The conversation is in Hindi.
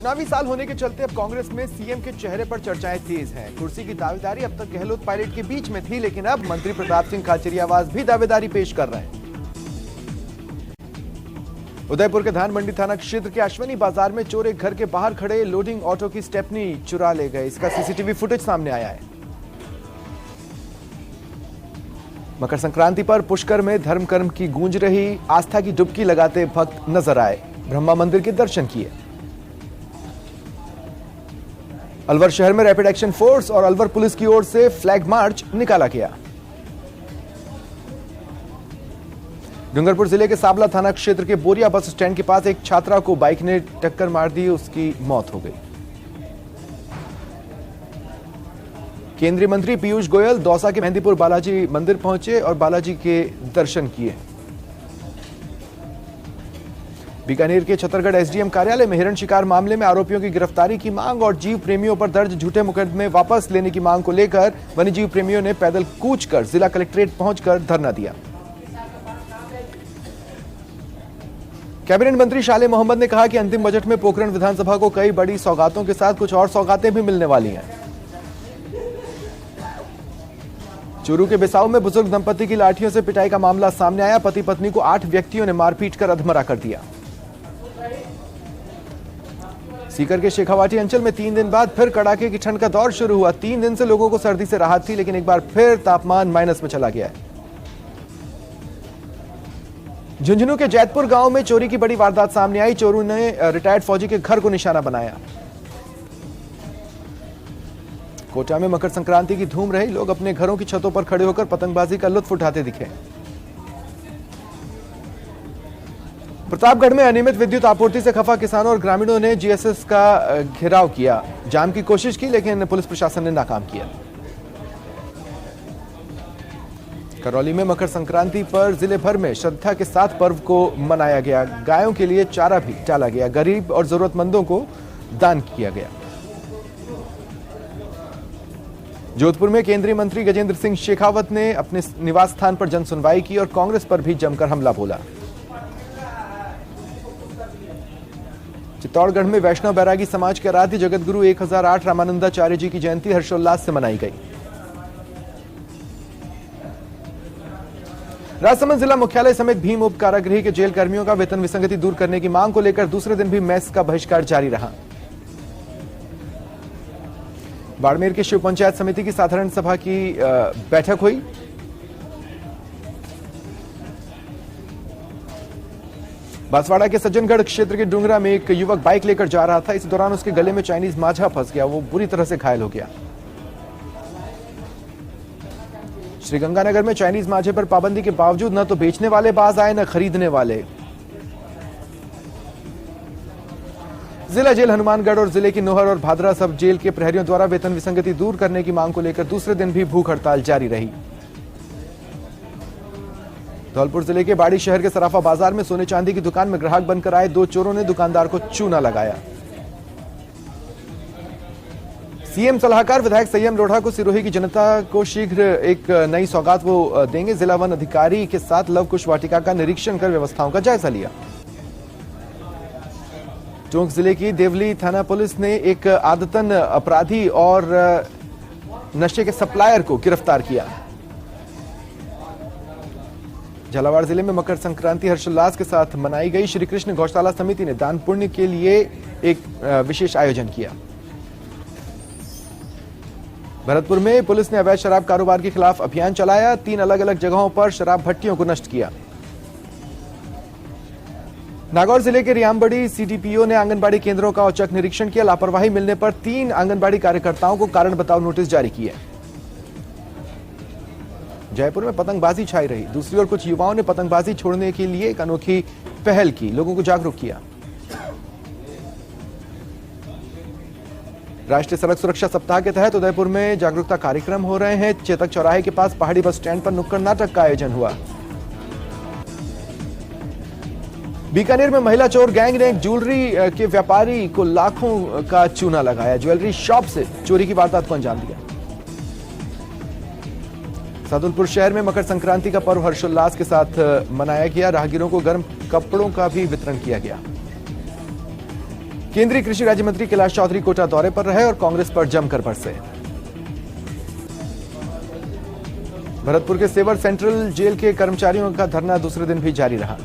चुनावी साल होने के चलते अब कांग्रेस में सीएम के चेहरे पर चर्चाएं तेज हैं। कुर्सी की दावेदारी अब तक गहलोत पायलट के बीच में थी, लेकिन अब मंत्री प्रताप सिंह खाचरियावास भी दावेदारी पेश कर रहे हैं। उदयपुर के धान मंडी थाना क्षेत्र के अश्विनी बाजार में चोर एक घर के बाहर खड़े लोडिंग ऑटो की स्टेपनी चुरा ले गए। इसका सीसीटीवी फुटेज सामने आया है। मकर संक्रांति पर पुष्कर में धर्म कर्म की गूंज रही, आस्था की डुबकी लगाते भक्त नजर आए, ब्रह्मा मंदिर के दर्शन किए। अलवर शहर में रैपिड एक्शन फोर्स और अलवर पुलिस की ओर से फ्लैग मार्च निकाला गया। डूंगरपुर जिले के साबला थाना क्षेत्र के बोरिया बस स्टैंड के पास एक छात्रा को बाइक ने टक्कर मार दी, उसकी मौत हो गई। केंद्रीय मंत्री पीयूष गोयल दौसा के मेहंदीपुर बालाजी मंदिर पहुंचे और बालाजी के दर्शन किए। बीकानेर के छतरगढ़ एसडीएम कार्यालय में हिरण शिकार मामले में आरोपियों की गिरफ्तारी की मांग और जीव प्रेमियों पर दर्ज झूठे मुकदमे वापस लेने की मांग को लेकर वन्यजीव प्रेमियों ने पैदल कूच कर जिला कलेक्ट्रेट पहुंचकर धरना दिया। कैबिनेट मंत्री शाले मोहम्मद ने कहा कि अंतिम बजट में पोखरण विधानसभा को कई बड़ी सौगातों के साथ कुछ और सौगातें भी मिलने वाली हैं। चूरू के बिसाऊ में बुजुर्ग दंपति की लाठियों से पिटाई का मामला सामने आया। पति पत्नी को 8 व्यक्तियों ने मारपीट कर अधमरा कर दिया। सीकर के शेखावाटी अंचल में 3 दिन बाद फिर कड़ाके की ठंड का दौर शुरू हुआ। 3 दिन से लोगों को सर्दी से राहत थी, लेकिन एक बार फिर तापमान माइनस में चला गया है। झुंझुनू के जैतपुर गांव में चोरी की बड़ी वारदात सामने आई। चोरों ने रिटायर्ड फौजी के घर को निशाना बनाया। कोटा में मकर संक्रांति की धूम रही। लोग अपने घरों की छतों पर खड़े होकर पतंगबाजी का लुत्फ उठाते दिखे। प्रतापगढ़ में अनियमित विद्युत आपूर्ति से खफा किसानों और ग्रामीणों ने जीएसएस का घेराव किया। जाम की कोशिश की, लेकिन पुलिस प्रशासन ने नाकाम किया। करौली में मकर संक्रांति पर जिले भर में श्रद्धा के साथ पर्व को मनाया गया। गायों के लिए चारा भी डाला गया। गरीब और जरूरतमंदों को दान किया गया। जोधपुर में केंद्रीय मंत्री गजेंद्र सिंह शेखावत ने अपने निवास स्थान पर जन सुनवाई की और कांग्रेस पर भी जमकर हमला बोला। चित्तौड़गढ़ में वैष्णव बैरागी समाज के आराध्य जगतगुरु 1008 रामानंदाचार्य जी की जयंती हर्षोल्लास से मनाई गई। राजसमंद जिला मुख्यालय समेत भीम उप कारागृह के जेल कर्मियों का वेतन विसंगति दूर करने की मांग को लेकर दूसरे दिन भी मेस का बहिष्कार जारी रहा। बाड़मेर के शिव पंचायत समिति की साधारण सभा की बैठक हुई। बांसवाड़ा के सज्जनगढ़ क्षेत्र के डुंगरा में एक युवक बाइक लेकर जा रहा था। इस दौरान उसके गले में चाइनीज मांझा फंस गया। वो बुरी तरह से घायल हो गया। श्रीगंगानगर में चाइनीज मांझे पर पाबंदी के बावजूद न तो बेचने वाले बाज आए न खरीदने वाले। जिला जेल हनुमानगढ़ और जिले की नोहर और भादरा सब जेल के प्रहरियों द्वारा वेतन विसंगति दूर करने की मांग को लेकर दूसरे दिन भी भूख हड़ताल जारी रही। धौलपुर जिले के बाड़ी शहर के सराफा बाजार में सोने चांदी की दुकान में ग्राहक बनकर आए 2 चोरों ने दुकानदार को चूना लगाया। सीएम सलाहकार विधायक संयम लोढ़ा को सिरोही की जनता को शीघ्र एक नई सौगात वो देंगे। जिला वन अधिकारी के साथ लव कुश वाटिका का निरीक्षण कर व्यवस्थाओं का जायजा लिया। टोंक जिले की देवली थाना पुलिस ने एक आदतन अपराधी और नशे के सप्लायर को गिरफ्तार किया। झालावाड़ जिले में मकर संक्रांति हर्षोल्लास के साथ मनाई गई। श्री कृष्ण गौशाला समिति ने दान पुण्य के लिए एक विशेष आयोजन किया। भरतपुर में पुलिस ने अवैध शराब कारोबार के खिलाफ अभियान चलाया। 3 अलग अलग जगहों पर शराब भट्टियों को नष्ट किया। नागौर जिले के रियामबड़ी सीडीपीओ ने आंगनबाड़ी केंद्रों का औचक निरीक्षण किया। लापरवाही मिलने पर 3 आंगनबाड़ी कार्यकर्ताओं को कारण बताओ नोटिस जारी किए। जयपुर में पतंगबाजी छाई रही। दूसरी ओर कुछ युवाओं ने पतंगबाजी छोड़ने के लिए एक अनोखी पहल की, लोगों को जागरूक किया। राष्ट्रीय सड़क सुरक्षा सप्ताह के तहत उदयपुर में जागरूकता कार्यक्रम हो रहे हैं। चेतक चौराहे के पास पहाड़ी बस स्टैंड पर नुक्कड़ नाटक का आयोजन हुआ। बीकानेर में महिला चोर गैंग ने एक ज्वेलरी के व्यापारी को लाखों का चूना लगाया। ज्वेलरी शॉप से चोरी की वारदात को अंजाम दिया। सादुलपुर शहर में मकर संक्रांति का पर्व हर्षोल्लास के साथ मनाया गया। राहगीरों को गर्म कपड़ों का भी वितरण किया गया। केंद्रीय कृषि राज्य मंत्री कैलाश चौधरी कोटा दौरे पर रहे और कांग्रेस पर जमकर बरसे। भरतपुर के सेवर सेंट्रल जेल के कर्मचारियों का धरना दूसरे दिन भी जारी रहा।